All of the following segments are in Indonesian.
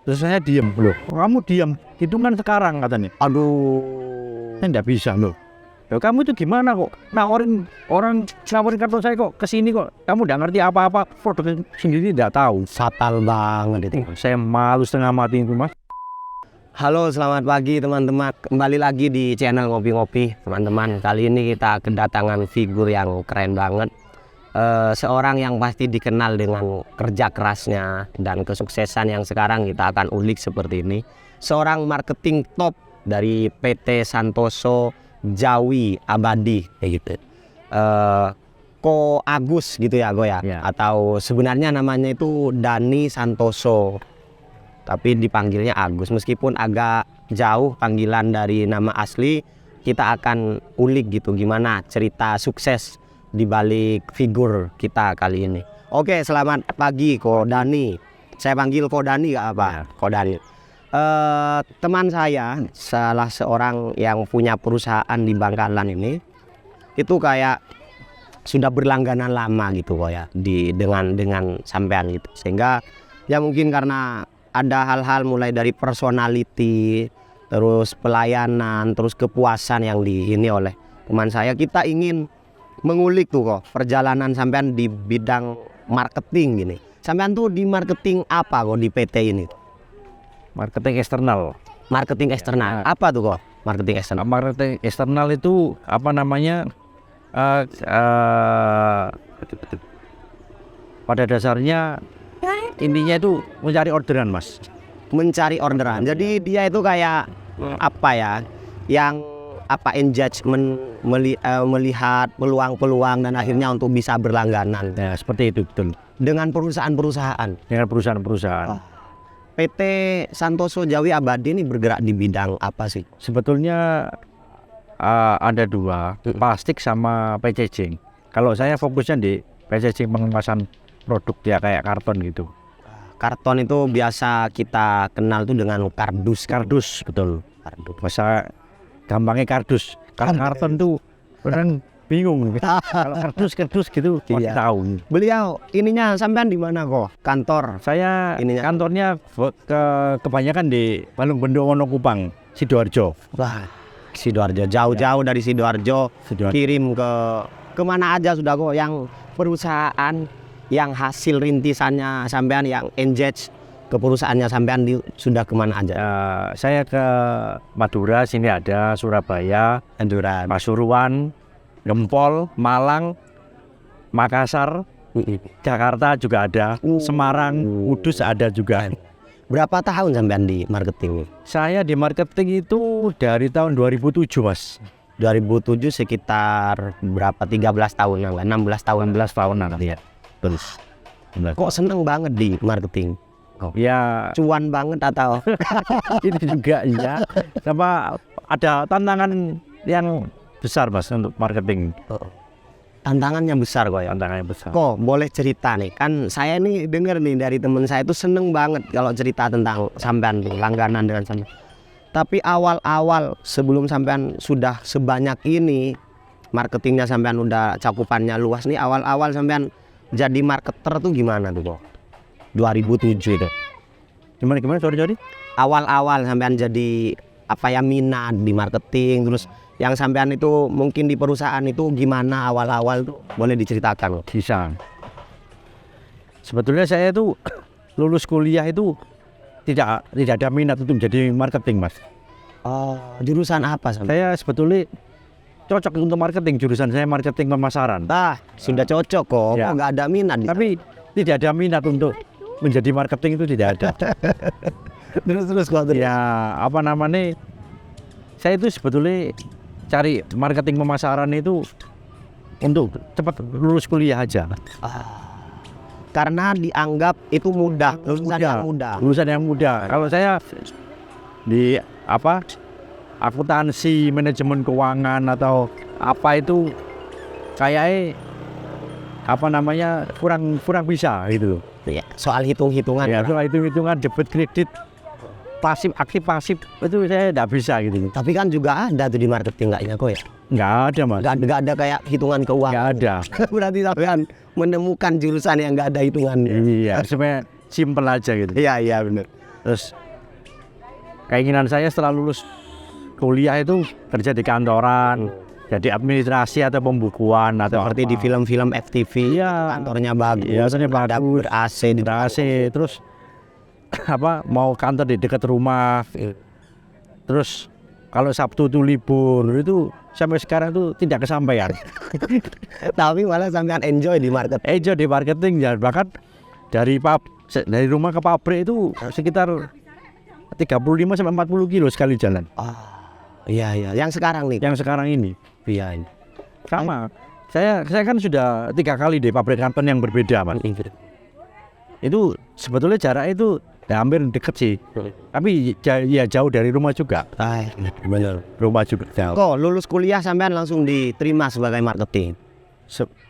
Terus saya diem, loh kamu diem, hitungan sekarang katanya. Aduh. Saya nggak bisa loh. Loh kamu itu gimana kok nawarin kartu saya kok kesini kok. Kamu nggak ngerti apa-apa, produk sendiri nggak tahu. Fatal banget itu. Saya malu setengah mati itu mas. Halo, selamat pagi teman-teman. Kembali lagi di channel Ngopi-Ngopi teman-teman. Kali ini kita kedatangan figur yang keren banget. Seorang yang pasti dikenal dengan kerja kerasnya dan kesuksesan yang sekarang kita akan ulik seperti ini. Seorang marketing top dari PT Santoso Jawi Abadi kayak gitu. Ko Agus gitu ya, Go ya. Atau sebenarnya namanya itu Dani Santoso. Tapi dipanggilnya Agus, meskipun agak jauh panggilan dari nama asli. Kita akan ulik gitu gimana cerita sukses di balik figur kita kali ini. Oke, selamat pagi Ko Dani. Saya panggil Ko Dani gak apa? Ko Dani. Teman saya, salah seorang yang punya perusahaan di Bangkalan ini, itu kayak sudah berlangganan lama gitu kok ya dengan sampean gitu. Sehingga ya mungkin karena ada hal-hal mulai dari personality, terus pelayanan, terus kepuasan yang ini oleh teman saya, kita ingin mengulik tuh kok perjalanan sampean di bidang marketing gini. Sampean tuh di marketing apa kok di PT ini? Marketing eksternal. Marketing eksternal. Apa tuh kok marketing eksternal? Marketing eksternal itu apa namanya? Pada dasarnya intinya itu mencari orderan mas. Mencari orderan. Jadi dia itu kayak apa ya? Yang engagement, melihat peluang-peluang dan akhirnya untuk bisa berlangganan. Ya seperti itu betul. Dengan perusahaan-perusahaan. Dengan perusahaan-perusahaan. PT Santoso Jawi Abadi ini bergerak di bidang apa sih? Sebetulnya ada dua, plastik sama packaging. Kalau saya fokusnya di packaging, pengemasan produk ya kayak karton gitu. Karton itu biasa kita kenal tuh dengan kardus. Kardus betul. Kardus. Masa gampangnya kardus. Kalau karton tuh orang bingung. Kalau kardus gitu pasti tahu. Beliau ininya sampean di mana kok? Kantor. Saya kantornya kebanyakan di Balung Bendo Wonokupang, Sidoarjo. Wah, Sidoarjo jauh-jauh dari Sidoarjo. Kirim ke kemana aja sudah kok, yang perusahaan yang hasil rintisannya sampean yang engage ke perusahaannya sampean sudah kemana aja? Saya ke Madura, sini ada Surabaya, Pasuruan, Gempol, Malang, Makassar, Jakarta juga ada, Semarang, Kudus ada juga. Berapa tahun sampean di marketing? Saya di marketing itu dari tahun 2007 mas. 2007 sekitar berapa? 13 tahun, 16 tahun. 16 tahunan ya. Terus. Kok seneng banget di marketing? Ya cuan banget atau ini juga ya. Sama ada tantangan yang besar mas untuk marketing. Tantangannya besar kok ya. Tantangannya besar. Kok boleh cerita nih, kan saya nih denger nih dari temen saya itu seneng banget kalau cerita tentang sampean langganan dengan sampean. Tapi awal-awal sebelum sampean sudah sebanyak ini, marketingnya sampean udah cakupannya luas nih, awal-awal sampean jadi marketer tuh gimana tuh kok? 2007 itu. Gimana sorry? Awal-awal sampean jadi apa ya, minat di marketing, terus yang sampean itu mungkin di perusahaan itu gimana awal-awal tuh, boleh diceritakan? Bisa. Sebetulnya saya itu lulus kuliah itu tidak ada minat untuk menjadi marketing mas. Jurusan apa sampean? Saya sebetulnya cocok untuk marketing, jurusan saya marketing pemasaran. Sudah cocok kok, ya. Kok nggak ada minat? Tapi tidak ada minat untuk menjadi marketing itu tidak ada. terus kok terus. Ya apa namanya? Saya itu sebetulnya cari marketing pemasaran itu untuk cepat lulus kuliah aja. Karena dianggap itu mudah, lulusan yang mudah. Kalau saya di akuntansi, manajemen keuangan atau apa itu kayaknya kurang bisa gitu. Ya, soal hitung-hitungan. Ya, soal hitung-hitungan, debit kredit, pasif aktif pasif itu saya tidak bisa gitu. Tapi kan juga ada tuh di marketing nggak ya kok ya? Nggak ada mas. Nggak ada kayak hitungan keuangan. Nggak ada. Berarti sampean menemukan jurusan yang nggak ada hitungan. Iya, sebenarnya simple aja gitu. Iya benar. Terus keinginan saya setelah lulus kuliah itu kerja di kantoran, jadi administrasi atau pembukuan atau Seperti di film-film FTV, Iya. kantornya bagus, Iya, kantornya ada bagus. ber-AC di AC, terus mau kantor di dekat rumah. Terus kalau Sabtu itu libur itu sampai sekarang tuh tidak kesampaian. tapi malah sampean enjoy di market. Ejo di marketing ya, bahkan dari rumah ke pabrik itu sekitar 35 sampai 40 kilo sekali jalan. Iya iya, yang sekarang nih. Yang sekarang ini Iya ini. sama. Saya kan sudah 3 kali di pabrik karton yang berbeda, Mas. Itu sebetulnya jarak itu ya hampir deket sih. Tapi ya jauh dari rumah juga. Bener. Rumah juga jauh. Kok lulus kuliah sampean langsung diterima sebagai marketing?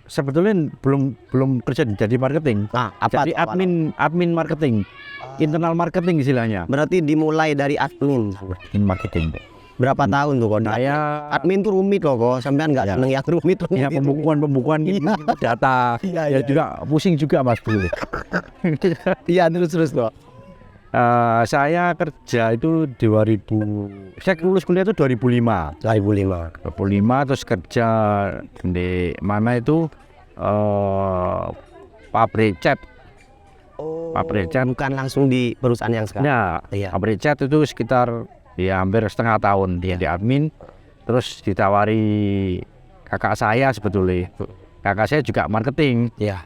Sebetulnya belum kerja jadi marketing. Nah, apa Jadi tuh, admin marketing. Internal marketing istilahnya. berarti dimulai dari admin. Marketing. Berapa tahun tuh kok? Saya Admin tuh rumit loh kok. Sampean nggak Ya. seneng yang rumit. ya pembukuan gitu, data. Iya, Ya iya. juga pusing juga, Mas dulu. Iya terus kok. Saya kerja itu 2000. Saya lulus kuliah itu 2005. 2005 terus kerja di mana itu pabrik cat. Pabrik cat. Bukan langsung di perusahaan yang sekarang. Nah, Iya. pabrik cat itu sekitar ya hampir setengah tahun dia di admin. Terus ditawari kakak saya sebetulnya. Kakak saya juga marketing. Iya.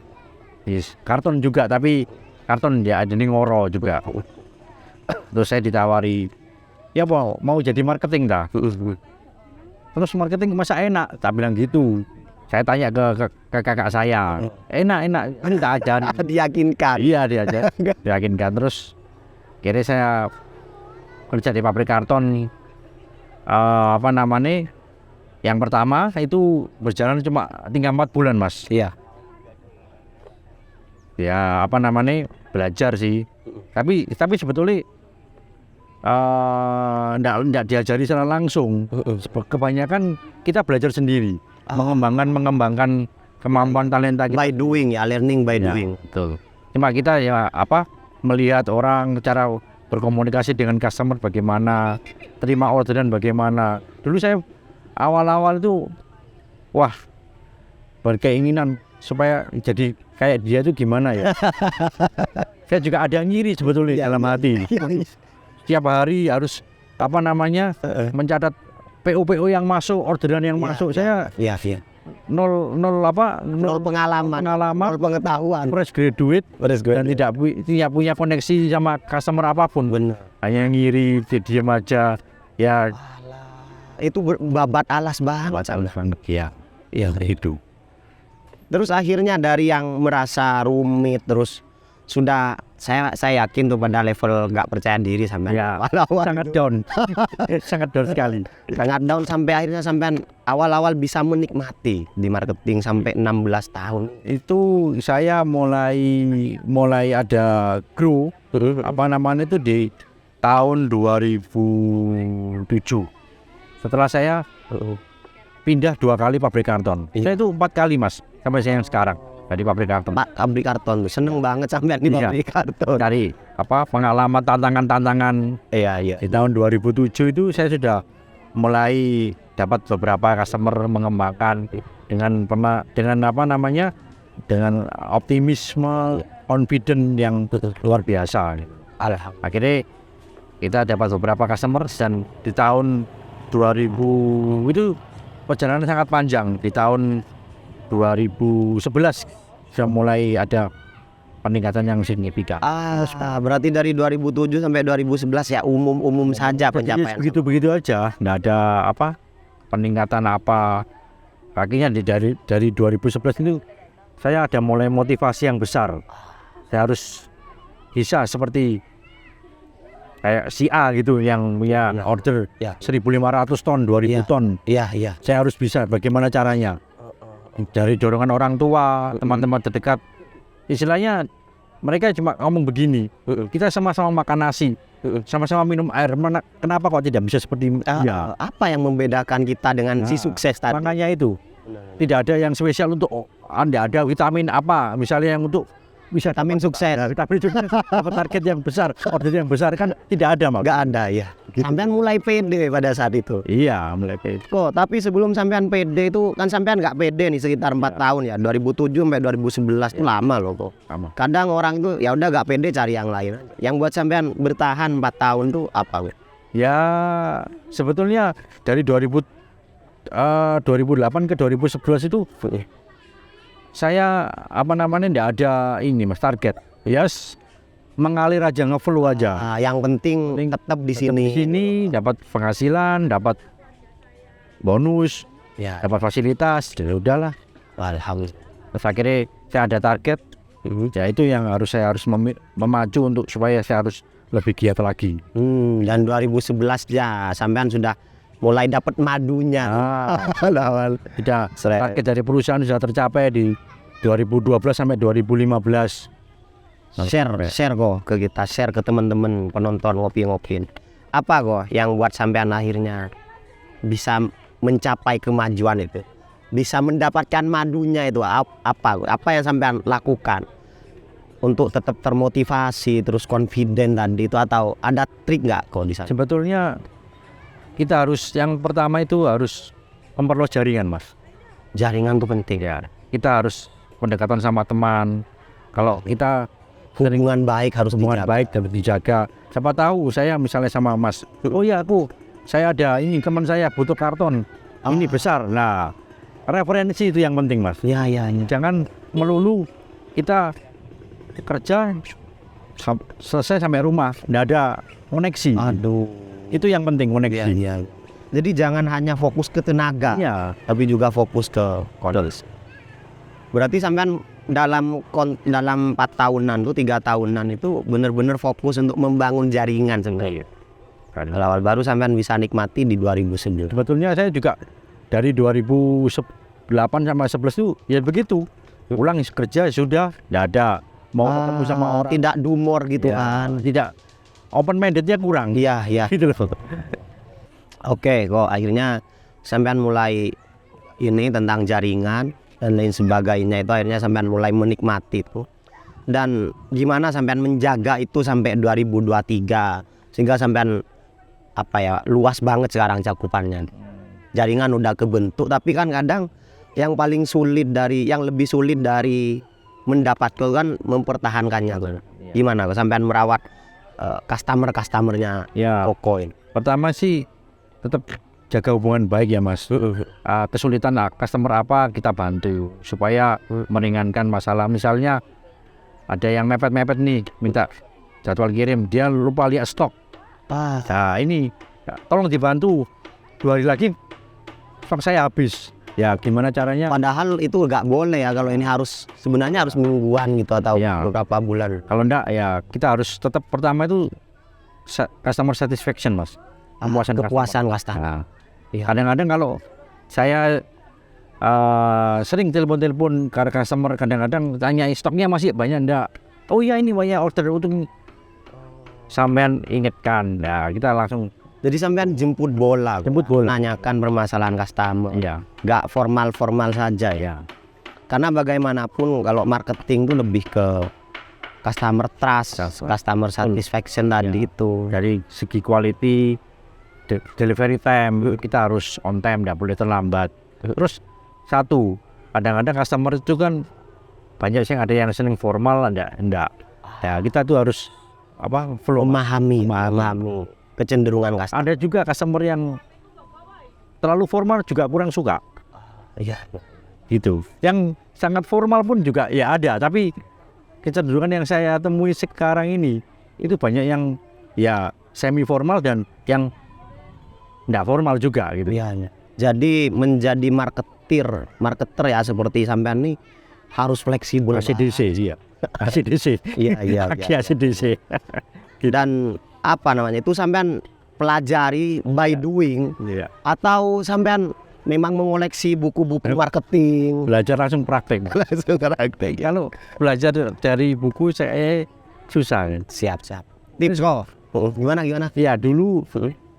Yes, karton juga, tapi karton ya jadi ngoro juga. Terus saya ditawari, ya mau jadi marketing dah. Terus marketing masa enak? Tak bilang gitu. Saya tanya ke kakak saya, enak ini tak aja. Diyakinkan. Iya dia aja, diyakinkan. Terus kira saya kerja di pabrik karton. Apa namanya? Yang pertama itu berjalan cuma tinggal 4 bulan, Mas. Iya. Ya apa namanya, belajar sih. Tapi sebetulnya enggak diajari secara langsung. Kebanyakan kita belajar sendiri, mengembangkan kemampuan talenta kita. By doing ya, learning by Ya, doing. betul. Cuma kita ya melihat orang, cara berkomunikasi dengan customer bagaimana, terima orderan bagaimana. Dulu saya awal-awal itu wah berkeinginan supaya jadi kayak dia itu gimana ya. Saya juga ada yang ngiri sebetulnya dalam hati. Setiap hari harus mencatat PO yang masuk, orderan yang masuk. Saya Iya. nol Pengalaman, pengalaman, nol pengetahuan. fresh graduate dan tidak punya koneksi sama customer apapun. Bener. Hanya ngiri, diam aja. Ya Itu babat alas banget. banget ya. Iya. Itu. Terus akhirnya dari yang merasa rumit terus sudah saya yakin tuh pada level nggak percaya diri sampai Ya, awal-awal sangat itu. down. Sangat down sekali. Sangat down sampai akhirnya sampai awal-awal bisa menikmati di marketing sampai 16 tahun. Itu saya mulai ada grow itu di tahun 2007. Setelah saya pindah 2 kali pabrik karton. Saya itu 4 kali, Mas, sampai saya yang sekarang dari pabrik karton. Pak pabrik karton tuh seneng banget sampai di Iya. pabrik karton. Dari pengalaman tantangan Iya. di tahun 2007 itu saya sudah mulai dapat beberapa customer, mengembangkan dengan optimisme, confident yang luar biasa. Alhamdulillah. Akhirnya kita dapat beberapa customer dan di tahun 2000 itu perjalanan sangat panjang. Di tahun 2011 sudah mulai ada peningkatan yang signifikan. Berarti dari 2007 sampai 2011 ya umum saja pencapaian. Begitu aja, nggak ada peningkatan apa. Akhirnya dari 2011 itu saya ada mulai motivasi yang besar. Saya harus bisa seperti kayak si A gitu yang punya order 1.500 ton, 2.000 ton. Iya. Saya harus bisa. Bagaimana caranya? Dari dorongan orang tua, teman-teman terdekat. Istilahnya mereka cuma ngomong begini. Kita sama-sama makan nasi, sama-sama minum air. Kenapa kok tidak bisa seperti ya? Apa yang membedakan kita dengan si sukses tadi? Makanya itu tidak ada yang spesial untuk Anda ada vitamin apa. Misalnya yang untuk bisa Amin sukses. tapi dapat target yang besar, order yang besar kan tidak ada Mas. Nggak ada ya. Sampean mulai pede pada saat itu. Iya, mulai pede. Kok, tapi sebelum sampean pede itu kan sampean nggak pede nih sekitar 4 tahun ya. 2007 sampai 2011 itu lama loh kok. Sama. Kadang orang itu ya udah nggak pede cari yang lain. Yang buat sampean bertahan 4 tahun tuh apa? Ya sebetulnya dari 2008 ke 2011 itu saya tidak ada ini Mas target. Yes, mengalir aja, ngeflow aja. Yang penting tetap di sini. Di sini dapat penghasilan, dapat bonus, Ya, dapat fasilitas, ya udahlah. alhamdulillah. Terus akhirnya saya ada target, ya itu yang saya harus memacu untuk supaya saya harus lebih giat lagi. Dan 2011 ya sampean sudah mulai dapat madunya. Awal. Tidak, target dari perusahaan sudah tercapai di 2012 sampai 2015. Share kok ke kita, share ke teman-teman penonton ngopi-ngopi. Apa kok yang buat sampean akhirnya bisa mencapai kemajuan itu? Bisa mendapatkan madunya itu apa yang sampean lakukan untuk tetap termotivasi terus confident tadi itu, atau ada trik nggak kok di sana? Sebetulnya kita harus, yang pertama itu harus memperluas jaringan Mas. Jaringan tuh penting Ya, kita harus pendekatan sama teman. Kalau kita hubungan baik harus hubungan dijaga. baik dan dijaga. Siapa tahu saya misalnya sama Mas, oh ya saya ada ini teman saya butuh karton ini besar. Nah, referensi itu yang penting Mas. Ya. Jangan melulu kita kerja selesai sampai rumah nggak ada koneksi. Aduh. Itu yang penting, koneksi. Ya. Jadi jangan hanya fokus ke tenaga, Iya. tapi juga fokus ke konteks. Berarti sampean dalam 4 tahunan tuh 3 tahunan itu benar-benar fokus untuk membangun jaringan sebenarnya. Awal baru sampean bisa nikmati di 2009. Sebetulnya saya juga dari 2008 sampai 11 itu ya begitu. Pulang kerja sudah nggak ada mau ketemu sama orang. Tidak dumor gitu Ya, kan. tidak open mindednya kurang. Iya. Gitu loh. Oke, kok akhirnya sampean mulai ini tentang jaringan dan lain sebagainya, itu akhirnya sampean mulai menikmati itu. Dan gimana sampean menjaga itu sampai 2023 sehingga sampean luas banget sekarang cakupannya. Jaringan udah kebentuk, tapi kan kadang yang lebih sulit dari mendapatkan kan mempertahankannya. Gimana kok sampean merawat customernya Ya, Kokoin? pertama sih tetap jaga hubungan baik ya Mas. Kesulitan customer apa kita bantu supaya meringankan masalah. Misalnya ada yang mepet-mepet nih minta jadwal kirim, dia lupa lihat stok. Nah ini tolong dibantu, 2 hari lagi stok saya habis. Ya gimana caranya? Padahal itu nggak boleh ya, kalau ini sebenarnya harus mingguan gitu atau Ya. beberapa bulan. Kalau enggak ya kita harus tetap pertama itu customer satisfaction Mas. Kepuasan customer. Nah, kadang-kadang kalau saya sering telepon ke customer, kadang-kadang tanya stoknya masih banyak enggak? Oh iya ini banyak order untuk sampean ingatkan. Nah kita langsung Jadi sampean jemput bola, nanyakan permasalahan customer. ya. Nggak formal saja ya. Karena bagaimanapun kalau marketing itu lebih ke customer trust, customer satisfaction tadi itu. Dari segi quality, delivery time kita harus on time, nggak boleh terlambat. Terus kadang-kadang customer itu kan banyak sih, ada yang seneng formal, enggak. Ya kita tuh harus flow. Memahami kecenderungan customer. Ada juga customer yang terlalu formal juga kurang suka. Iya. Gitu. Yang sangat formal pun juga ya ada, tapi kecenderungan yang saya temui sekarang ini itu banyak yang ya semi formal dan yang enggak formal juga gitu. Iya. Jadi menjadi marketer ya seperti sampean nih harus fleksibel. ACDC sih ya. ACDC. Iya. ACDC. Dan itu sampean pelajari by doing, atau sampean memang mengoleksi buku-buku marketing? Belajar langsung praktek. Kalau belajar dari buku saya susah. Siap. Tips kok. Gimana? Ya dulu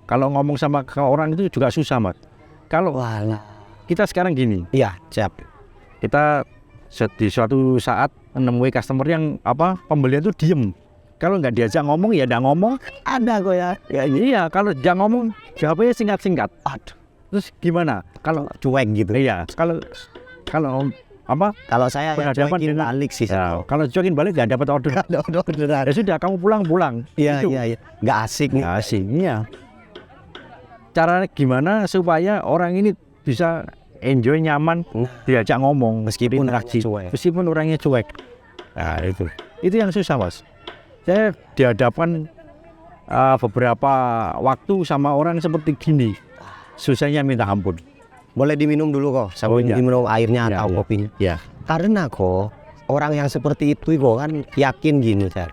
kalau ngomong sama orang itu juga susah Mas. Kalau kita sekarang gini. Iya, siap. Kita di suatu saat menemui customer yang pembelian tuh diem. Kalau nggak diajak ngomong ya nggak ngomong. Ada kok ya. Ya iya, kalau dia ngomong jawabnya singkat-singkat. Aduh, Terus gimana? Kalau cuek gitu. iya, kalau Kalau saya ya berhadapan cuekin dengan- balik sih. ya, kalau cuekin balik nggak dapat order. Ada orderan. Ya sudah, kamu pulang. Iya, Itu. iya. Nggak asik nih. Nggak asing, iya. Caranya gimana supaya orang ini bisa enjoy, nyaman, diajak ngomong, Meskipun berinteraksi. orangnya cuek. Meskipun orangnya cuek. Nah itu yang susah, Mas. Saya dihadapkan beberapa waktu sama orang seperti gini, susahnya minta ampun. Boleh diminum dulu kok, sambil iya. diminum airnya Iya, atau iya. kopinya. Ya, Karena kok orang yang seperti itu kok kan yakin gini, Sir.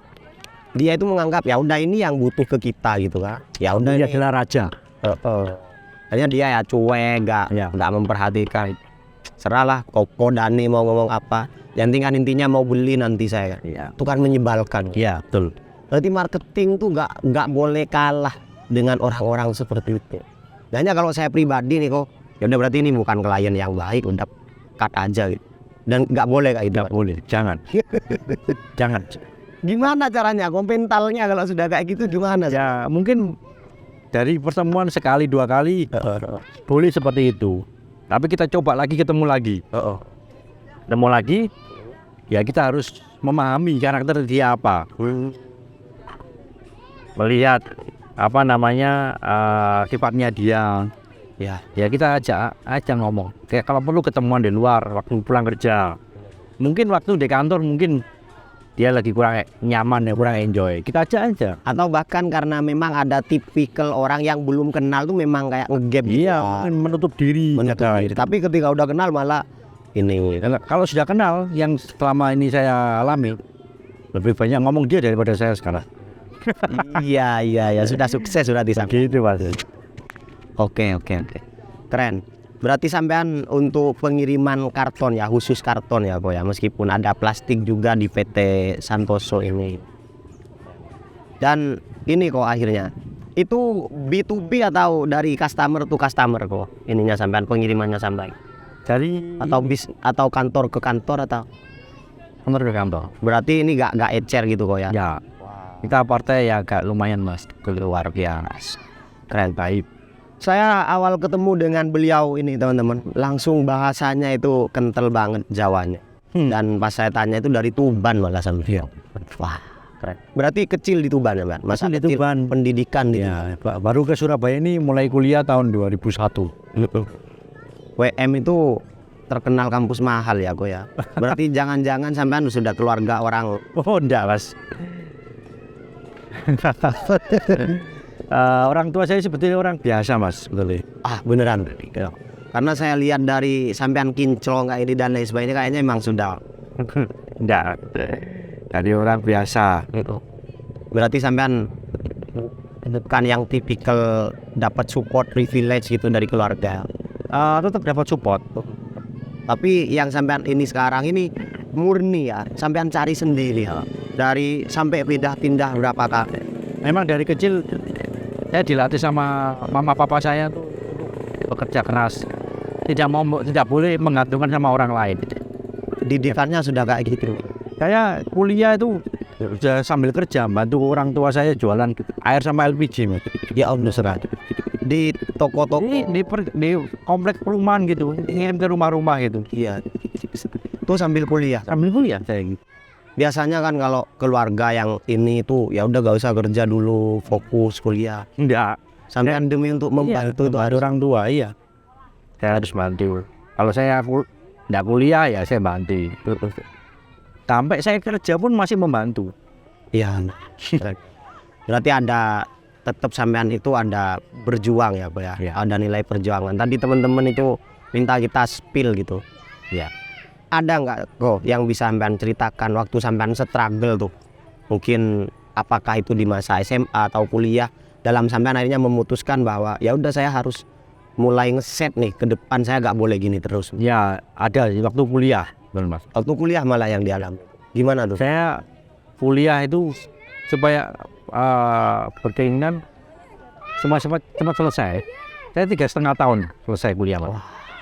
Dia itu menganggap ya udah ini yang butuh ke kita gitu kan. Ya udah dia ini. adalah raja. Hanya dia ya cuek, Ya. nggak memperhatikan. Serahlah Koko Dani mau ngomong apa. Yang tinggal intinya mau beli nanti saya. Iya, Itu kan menyebalkan. iya betul. Berarti marketing tuh nggak boleh kalah dengan orang-orang seperti itu. Dan hanya kalau saya pribadi nih kok, ya udah berarti ini bukan klien yang baik, udah cut aja gitu. Dan nggak boleh kayak gitu. Tidak boleh, jangan. Jangan. Gimana caranya? Mentalnya kalau sudah kayak gitu gimana? Ya mungkin dari pertemuan sekali 2 kali boleh seperti itu. Tapi kita coba lagi, ketemu lagi. Ketemu lagi, ya kita harus memahami karakter dia apa. Melihat sifatnya dia. Ya kita aja ngomong. Kayak kalau perlu ketemuan di luar waktu pulang kerja. Mungkin waktu di kantor mungkin dia lagi kurang nyaman ya, kurang enjoy. Kita aja. Atau bahkan karena memang ada tipikal orang yang belum kenal tuh memang kayak ngegap gitu. Iya, mungkin menutup diri. Menutup diri. Tapi ketika udah kenal malah ini. Kalau sudah kenal, yang selama ini saya alami, lebih banyak ngomong dia daripada saya sekarang. Iya sudah sukses sudah di sana. Gitu Mas. Oke. Keren. Berarti sampean untuk pengiriman karton ya, khusus karton ya Ko ya, meskipun ada plastik juga di PT Santoso ini. Dan ini kok akhirnya itu B2B atau dari customer to customer kok ininya sampean pengirimannya sampai atau kantor ke kantor atau kantor ke kantor. berarti ini gak ecer gitu kok ya? Ya. Kita partai ya agak lumayan Mas, keluar biasa. Keren baik. Saya awal ketemu dengan beliau ini teman-teman, langsung bahasanya itu kental banget Jawanya. Dan pas saya tanya itu dari Tuban malah sama dia. Wah, keren. Berarti kecil di Tuban ya, Mbak? Masa Di kecil Tuban. pendidikan di Ya, baru ke Surabaya ini mulai kuliah tahun 2001. WM itu terkenal kampus mahal ya, kok ya. Berarti jangan-jangan sampean sudah keluarga orang. Oh, enggak, Mas. Orang tua saya sebetulnya orang biasa, Mas, betul. Ah, beneran. Karena saya lihat dari sampean kinclong kayak ini dan lain sebagainya kayaknya emang sudah. Enggak. Dari orang biasa. Berarti sampean bukan yang tipikal dapat support privilege gitu dari keluarga. Tetap dapat support. Tapi yang sampean ini sekarang ini murni ya, sampean cari sendiri ya. Dari sampai pindah-pindah berapa kali. Memang dari kecil saya dilatih sama mama papa saya tuh bekerja keras. Tidak boleh menggantungkan sama orang lain. Didikannya sudah kayak gitu. Saya kuliah itu sudah sambil kerja, bantu orang tua saya jualan air sama LPG, Mas. Ya Allah, di toko-toko Di komplek perumahan gitu, ngirim ke rumah-rumah gitu. iya. Itu sambil kuliah. Sambil kuliah saya gitu. Biasanya kan kalau keluarga yang ini tuh ya udah gak usah kerja dulu, fokus kuliah. Enggak. Sampean demi untuk membantu itu ada orang tua, iya. Saya harus bantu. Kalau saya enggak kuliah ya saya bantu. Sampai saya kerja pun masih membantu. Iya. Berarti ada tetap sampean itu ada berjuang ya, Pak ya. Iya. Ada nilai perjuangan. Tadi teman-teman itu minta kita spill gitu. Ya. Ada nggak kok yang bisa sampean ceritakan waktu sampean struggle tuh? Mungkin apakah itu di masa SMA atau kuliah, dalam sampean akhirnya memutuskan bahwa ya udah saya harus mulai ngeset nih ke depan, saya nggak boleh gini terus. Ya, ada di waktu kuliah, benar Mas. Waktu kuliah malah yang dialami. Gimana tuh? Saya kuliah itu supaya berkeinginan semua cepat selesai. Saya 3,5 tahun selesai kuliah, Mas.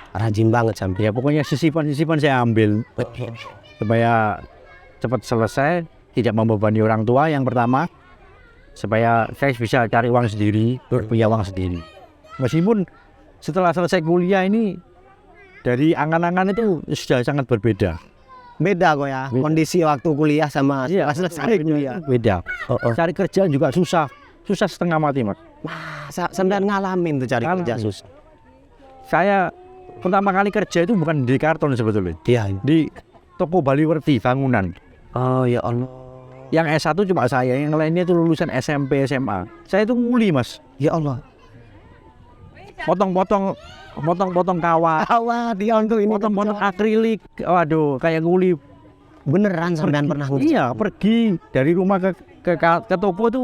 Rajin banget sampai. Ya pokoknya sisipan saya ambil supaya cepat selesai, tidak membebani orang tua yang pertama, supaya saya bisa cari uang sendiri, punya uang sendiri. Meskipun setelah selesai kuliah ini dari angan-angan itu sudah sangat berbeda. Beda kok ya, Beda. kondisi waktu kuliah sama Iya, setelah selesai kuliah. Beda. Cari kerja juga susah setengah mati mas. Sampean ngalamin tuh cari Ngalamin. kerja susah. Saya pertama kali kerja itu bukan di karton sebetulnya, Iya. di toko Baliwerti bangunan. Oh ya Allah. Yang S1 cuma saya, yang lainnya itu lulusan SMP, SMA. Saya itu nguli mas, Ya Allah. potong-potong kawat, Awah dia untuk ini potong-potong akrilik. Waduh, kayak nguli. beneran sampean pernah ngecek? Iya, pergi dari rumah ke toko itu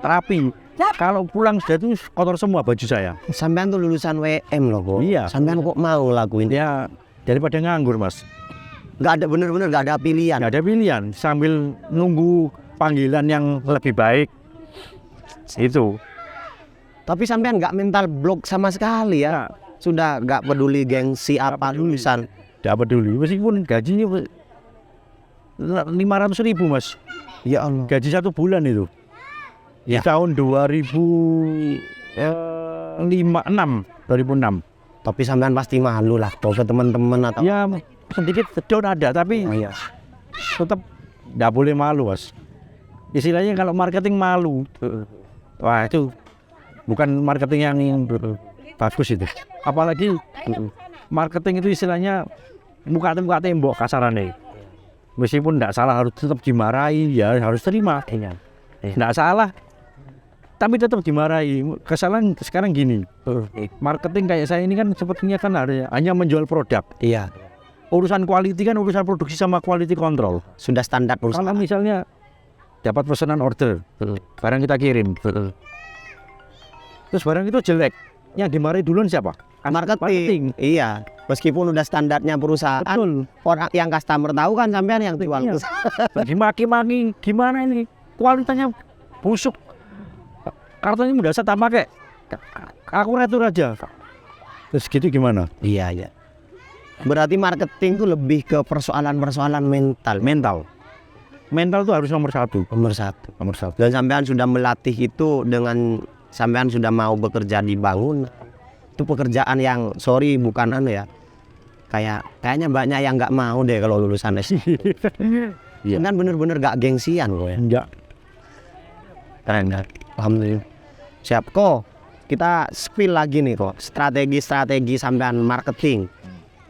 rapi. Kalau pulang sudah itu kotor semua baju saya. Sampean tuh lulusan WM loh kok. Iya. Sampean kok mau lakuin? Ya daripada nganggur mas. Gak ada bener-bener gak ada pilihan. Nggak ada pilihan sambil nunggu panggilan yang lebih baik. Itu. Tapi sampean gak mental block sama sekali ya. Sudah gak peduli gengsi apa peduli. lulusan. Tidak peduli. Meskipun gajinya 500.000 mas. Ya Allah. Gaji 1 bulan itu. Ya. Di tahun 2006. Tapi sampean pasti malu lah kalau ke teman-teman atau Ya sedikit down ada, tapi iya. tetap nggak boleh malu mas. Istilahnya kalau marketing malu, wah itu bukan marketing yang bagus itu. Apalagi marketing itu istilahnya muka tembok kasarannya. Meskipun tidak salah harus tetap dimarahi, ya harus terima. Tidak salah, tapi tetap dimarahi. Kesalahan sekarang gini, marketing kayak saya ini kan sepertinya kan hanya menjual produk. Iya. Urusan quality kan urusan produksi sama quality control. Sudah standar Kalau perusahaan. misalnya dapat pesanan order, barang kita kirim, terus barang itu jelek, yang dimarahi duluan siapa? Marketing. Iya. Meskipun udah standarnya perusahaan, Betul. orang yang customer tahu kan sampean yang jual. Iya. Dimaki-maki, gimana ini? Kualitasnya busuk. Kartonnya udah saya tak pakai. Aku retur aja. Terus gitu gimana? Iya, iya. Berarti marketing tuh lebih ke persoalan-persoalan mental. Mental tuh harus nomor satu. Nomor satu. Nomor satu. Dan sampean sudah melatih itu dengan sampean sudah mau bekerja di bangunan. Itu pekerjaan yang sorry bukan ya. Kayaknya banyak yang nggak mau deh kalau lulusan SD. Iya. Kan bener-bener gak gengsian kok ya. Enggak. Alhamdulillah. Siap kok. Kita spill lagi nih kok. Strategi-strategi sampean marketing.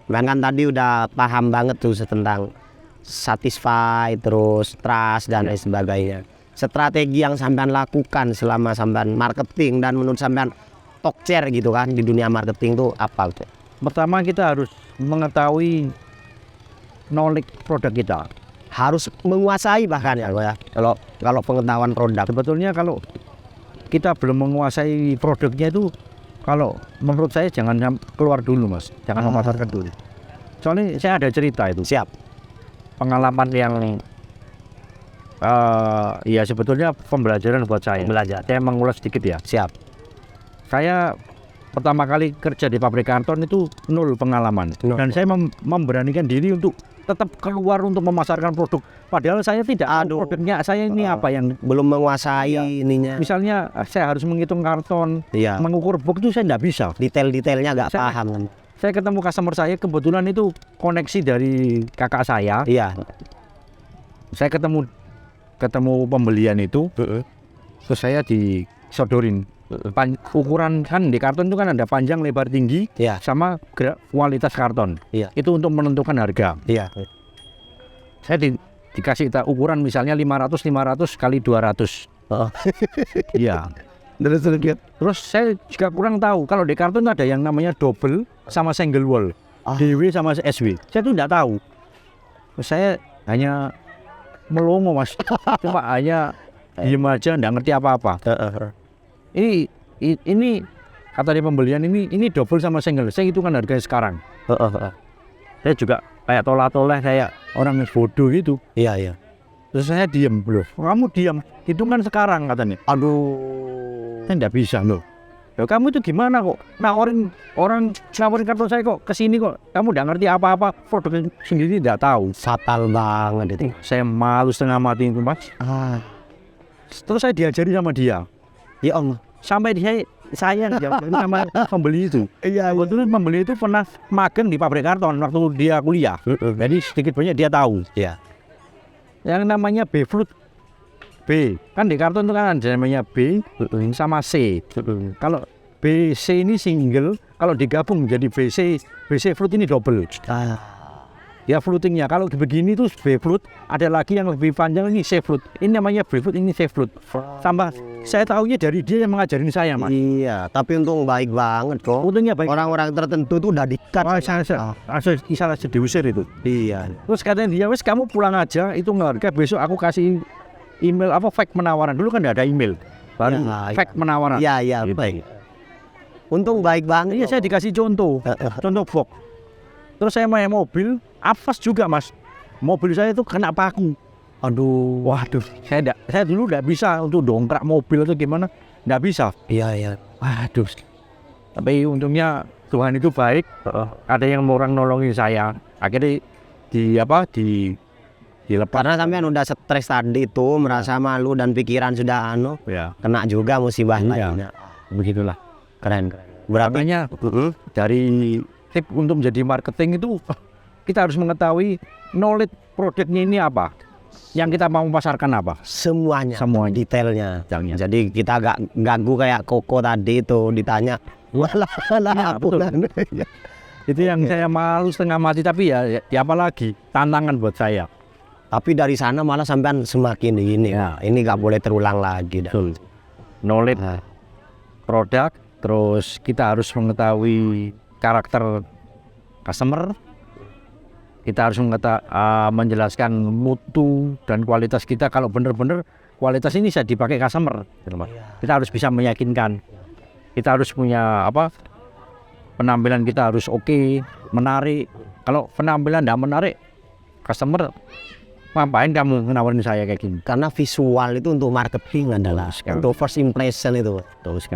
Sampean kan tadi udah paham banget tuh tentang satisfy, terus trust dan lain sebagainya. Strategi yang sampean lakukan selama sampean marketing dan menurut sampean talk chair gitu kan di dunia marketing tuh apa tuh? Pertama kita harus mengetahui knowledge produk kita. Harus menguasai bahkan ya kok ya. Kalau pengetahuan produk. Sebetulnya kalau kita belum menguasai produknya itu, kalau menurut saya jangan keluar dulu mas, jangan memasarkan dulu. Soalnya saya ada cerita itu, Siap. pengalaman yang ya sebetulnya pembelajaran buat saya. Belajar. Saya mengulas sedikit ya. Siap. Saya pertama kali kerja di pabrik karton itu nol pengalaman. Nol. Dan saya memberanikan diri untuk tetap keluar untuk memasarkan produk. Padahal saya tidak tahu produknya saya ini apa yang Belum menguasai ininya. misalnya saya harus menghitung karton, Iya. mengukur box itu saya tidak bisa. Detail-detailnya nggak Saya- paham kan. Saya ketemu customer saya kebetulan itu koneksi dari kakak saya. Iya. Saya ketemu pembelian itu, terus saya disodorin ukuran kan di karton itu kan ada panjang, lebar, tinggi, Iya. sama kualitas karton. Iya. Itu untuk menentukan harga. Iya. Saya dikasih ukuran misalnya 500 kali 200. Oh. Iya. Terus Terus saya juga kurang tahu kalau di karton ada yang namanya double sama single wall, DW sama SW. Saya tuh tidak tahu. Terus saya hanya melongo mas, cuma hanya diem aja, tidak ngerti apa-apa. Ini kata dia pembelian ini double sama single. Saya hitungkan harganya sekarang. Saya juga kayak tolak-tolak kayak orang bodoh gitu. Iya, iya. Terus saya diem, loh kamu diam, hitungkan sekarang katanya. Aduh. Saya tidak bisa loh. "Loh, kamu itu gimana kok nawarin karton saya kok kesini kok kamu nggak ngerti apa-apa, produk sendiri nggak tahu." Fatal banget itu. Saya malu setengah mati itu Mas. Terus saya diajari sama dia. Ya Allah. Sampai saya sama pembeli itu. Iya. Kebetulan pembeli itu pernah magang di pabrik karton waktu dia kuliah. Jadi sedikit banyak dia tahu. Iya. Yang namanya B-Fruit. B. Kan di karton itu kan ada namanya B sama C. Kalau BC ini single, kalau digabung jadi BC Fruit ini double. Ya fruitingnya. Kalau begini tuh B-Fruit, ada lagi yang lebih panjang ini C-Fruit. Ini namanya B-Fruit, ini C-Fruit. Tambah saya tahunya dari dia yang mengajarin saya, Mas. Iya, tapi untung baik banget kok. Untungnya baik. Orang-orang tertentu tuh udah di-cut. Saya diusir itu. Iya. Terus katanya dia, "Wes kamu pulang aja, itu nggak harga, besok aku kasih email apa fake penawaran." Dulu kan nggak ada email, baru Ya, fake penawaran. Iya, Gitu. baik. Untung baik banget. Iya, saya dikasih contoh box. Terus saya main mobil, Avas juga Mas. Mobil saya itu kena paku. Aduh. Waduh, saya dulu nggak bisa untuk dongkrak mobil atau gimana, nggak bisa. Iya. Waduh. Tapi untungnya Tuhan itu baik. Ada yang orang nolongin saya. Akhirnya dilepas. Karena sampean udah stres tadi itu, merasa malu dan pikiran sudah Ya, kena juga musibah Iya. lainnya. begitulah. Keren. Berarti Makanya dari tip untuk menjadi marketing itu kita harus mengetahui knowledge produknya ini apa, yang kita mau pasarkan apa. semuanya detailnya. Detailnya. Jadi kita agak ganggu kayak Koko tadi itu ditanya, walah Ya, betul. Itu yang saya malu setengah mati, tapi ya apalagi tantangan buat saya. Tapi dari sana malah sampean semakin ini. Ya. Ini nggak boleh terulang lagi. Betul. Knowledge produk, terus kita harus mengetahui karakter customer. Kita harus menjelaskan mutu dan kualitas kita. Kalau benar-benar kualitas ini bisa dipakai customer, kita harus bisa meyakinkan. Kita harus punya penampilan kita harus oke, menarik. Kalau penampilan tidak menarik, customer ngapain kamu nawarin saya kayak gini? Karena visual itu untuk marketing adalah untuk first impression itu.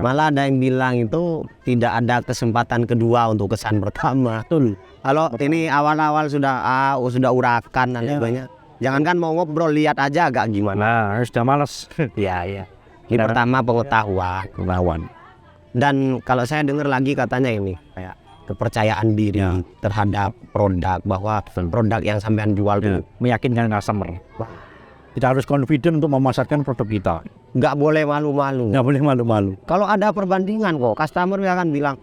Malah ada yang bilang itu tidak ada kesempatan kedua untuk kesan pertama. Betul. Kalau ini awal-awal sudah urakan dan sebagainya. Jangankan mau ngobrol, lihat aja agak gimana. Nah, sudah malas. Iya. Ini pertama pengetahuan. Dan kalau saya dengar lagi katanya ini kayak kepercayaan diri terhadap produk, bahwa produk yang sampean jual itu meyakinkan customer. Kita harus confident untuk memasarkan produk kita. Nggak boleh malu-malu. Nggak boleh malu-malu. Kalau ada perbandingan kok, customer akan bilang,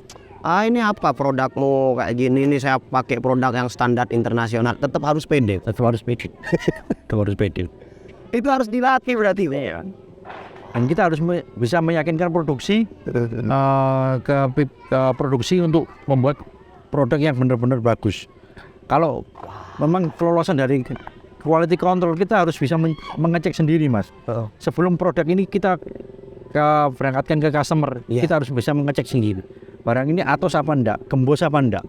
ini apa produkmu kayak gini, ini saya pakai produk yang standar internasional. Tetap harus pede. Tetap harus pede. Itu harus dilatih berarti. Ya. Dan kita harus bisa meyakinkan produksi ke produksi untuk membuat produk yang benar-benar bagus. Kalau memang kelolosan dari quality control, kita harus bisa mengecek sendiri, Mas. Sebelum produk ini kita berangkatkan ke customer, kita harus bisa mengecek sendiri. Barang ini atos apa enggak, gembos apa enggak.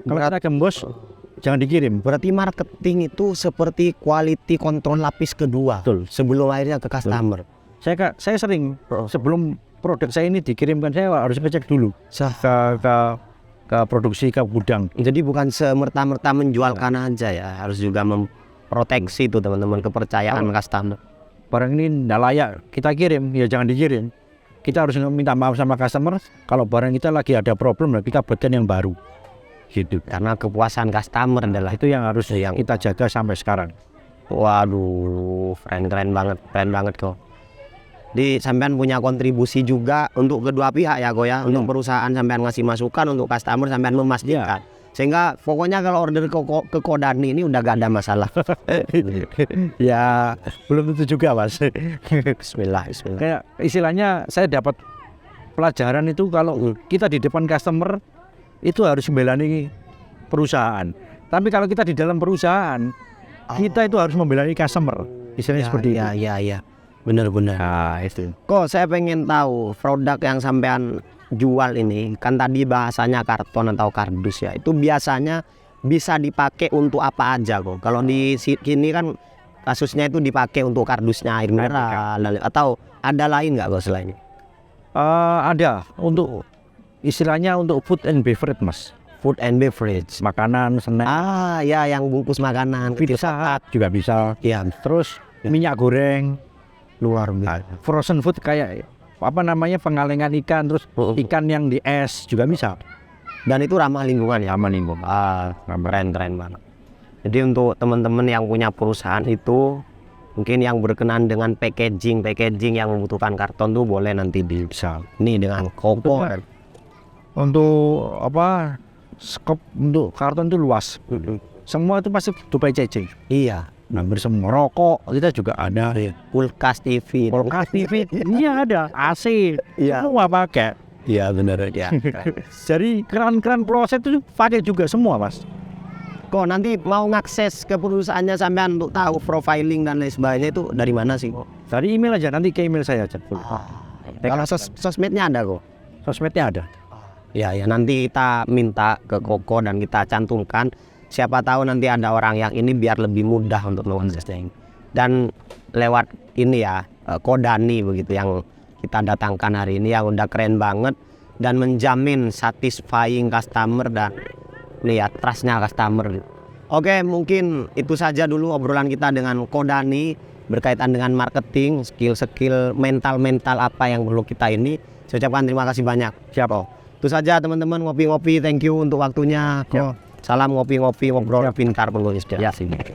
Kalau kita gembos, jangan dikirim. Berarti marketing itu seperti quality control lapis kedua. Betul. Sebelum akhirnya ke customer. Saya sering sebelum produk saya ini dikirimkan, saya harus ngecek dulu ke produksi, ke gudang. Jadi bukan semerta-merta menjualkan aja ya, harus juga memproteksi itu teman-teman, kepercayaan customer. Barang ini tidak layak kita kirim, ya jangan dikirim. Kita harus minta maaf sama customer. Kalau barang kita lagi ada problem, kita buatkan yang baru. Gitu. Karena kepuasan customer adalah itu yang harus kita jaga sampai sekarang. Waduh, keren banget kok. Di sampean punya kontribusi juga untuk kedua pihak ya kok ya. Untuk perusahaan sampean ngasih masukan, untuk customer sampean memastikan. Sehingga pokoknya kalau order ke Kodani ini udah gak ada masalah. Ya belum tentu juga, Mas. Bismillah. Kayak istilahnya saya dapat pelajaran itu, kalau kita di depan customer itu harus membelani perusahaan. Tapi kalau kita di dalam perusahaan, kita itu harus membelani customer. Istilahnya seperti itu. Iya. Benar-benar. Nah, itu. Kok saya pengen tahu produk yang sampean jual ini, kan tadi bahasanya karton atau kardus ya. Itu biasanya bisa dipakai untuk apa aja kok? Kalau di sini kan kasusnya itu dipakai untuk kardusnya air mineral, atau ada lain nggak kok selain ini? Ada untuk istilahnya untuk food and beverage mas, Food and beverage. makanan, snack, Ya yang bungkus makanan kecil pizza juga bisa. Iya, Terus minyak goreng, luar biasa. frozen food kayak apa namanya pengalengan ikan, terus ikan yang di es juga bisa. Dan itu ramah lingkungan ya. Aman lingkungan. Keren banget. Jadi untuk teman-teman yang punya perusahaan itu mungkin yang berkenan dengan packaging yang membutuhkan karton tuh boleh nanti Bisa. ini dengan Koko. Betul. Untuk apa? Skop untuk karton itu luas. Semua itu pasti Dubai CC. Iya, Hampir semua rokok kita juga ada. kulkas TV. Kulkas TV, iya ada. AC, Iya. semua pakai. Iya benar ya. Jadi keran-keran kloset itu pakai juga semua mas. Kok nanti mau ngakses ke perusahaannya sampean untuk tahu profiling dan lain sebagainya itu dari mana sih kok? Dari email aja, nanti ke email saya aja. Kalau sosmednya ada kok. Sosmednya ada. Ya nanti kita minta ke Koko dan kita cantumkan. Siapa tahu nanti ada orang yang ini biar lebih mudah untuk mengaksesnya. Dan lewat ini ya Kodani begitu yang kita datangkan hari ini yang udah keren banget dan menjamin satisfying customer dan ini ya trustnya customer. Oke, mungkin itu saja dulu obrolan kita dengan Kodani berkaitan dengan marketing, skill-skill mental apa yang perlu kita ini. Saya ucapkan terima kasih banyak. Siapa? Itu saja teman-teman, ngopi-ngopi, thank you untuk waktunya. Salam ngopi-ngopi, ngobrol pintar penulis. Ya.